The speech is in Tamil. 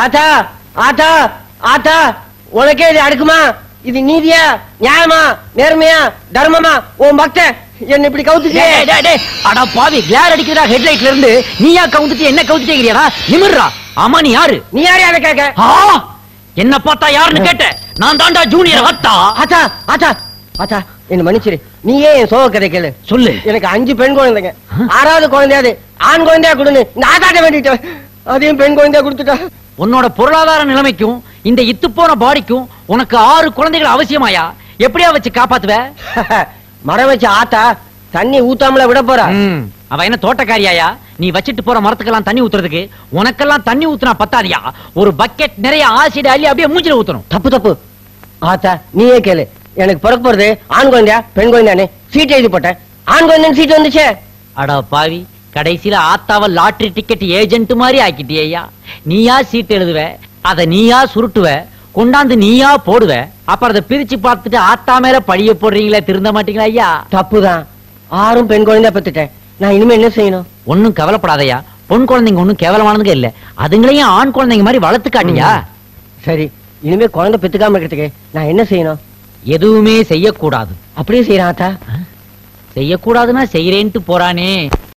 ஆத்தா ஆத்தா ஆத்தா, உனக்கே இது அடுக்குமா? இது நீதியா, நியாயமா, நேர்மையா, தர்மமா? உன் பக்தன் என்ன இப்படி கவுத்துட்டே. அடா பாவி, கிளார் அடிக்கிறா ஹெட்லைட்ல இருந்து. நீயா கவுந்துட்டு என்ன கவுத்துட்டேங்கிறியா? நிமிர்றா. ஆமா, நீ யாரு? நீ யாரு அதை கேட்க? என்ன பார்த்தா யாருன்னு கேட்ட? நான் தாண்டா ஜூனியர் ஆத்தா. ஆத்தா ஆத்தா ஆத்தா, என்ன மன்னிச்சிரு. நீயே என் சோக கதை கேளு. சொல்லு. எனக்கு 5 பெண் குழந்தைங்க. 6வது குழந்தையாது ஆண் குழந்தையா கொடுன்னு இந்த ஆத்தாட்ட வேண்டிட்டேன். அதையும் பெண் குழந்தையா கொடுத்துட்டா. உன்னோட பொருளாதார நிலைமைக்கும் இந்த இத்து போன பாடிக்கும் உனக்கு 6 குழந்தைகள் அவசியமாயா? எப்படியா வச்சு காப்பாத்துவ? மரம் வச்ச ஆத்தா தண்ணி ஊத்தாமல விட போறா. அவ என்ன தோட்டக்காரியாயா? நீ வச்சிட்டு போற மரத்துக்கெல்லாம் தண்ணி ஊத்துறதுக்கு உனக்கெல்லாம் தண்ணி ஊத்துனா பத்தாதியா? ஒரு பக்கெட் நிறைய ஆசிட் அள்ளி அப்படியே மூஞ்சில ஊத்தணும். தப்பு தப்பு ஆத்தா, நீயே கேளு. எனக்கு பிறக்க போறது ஆண் குழந்தையா பெண் குழந்தையானே சீட் எழுதி போட்டேன். ஆண் குழந்தைன்னு சீட் வந்துச்சே. அடா பாவி, கடைசியில ஆத்தாவ லாட்டரி டிக்கெட் ஏஜென்ட் மாதிரி ஆக்கிட்டியா? நீயா சீட் எழுதுவ, அத நீயா சுருட்டுவ, கொண்டாந்து நீயா போடுவ, அப்புறம் அதை பிரிச்சு பார்த்துட்டு ஆத்தா மேல பழிய போடுறீங்களே, திருந்த மாட்டீங்களா ஐயா? தப்புதான். 6 பெண் குழந்தையா பெத்துட்டேன். நான் இனிமே என்ன செய்யணும்? ஒன்னும் கவலைப்படாதையா. பொன் குழந்தைங்க ஒன்னும் கேவலமானதுங்க இல்ல. அதுங்களையும் ஆண் குழந்தைங்க மாதிரி வளர்த்து காட்டியா? சரி, இனிமே குழந்தை பெத்துக்காம இருக்கிறதுக்கு நான் என்ன செய்யணும்? எதுவுமே செய்யக்கூடாது. அப்படியே செய்யறான் ஆத்தா. செய்யக்கூடாதுன்னா செய்யறேன்ட்டு போறானே.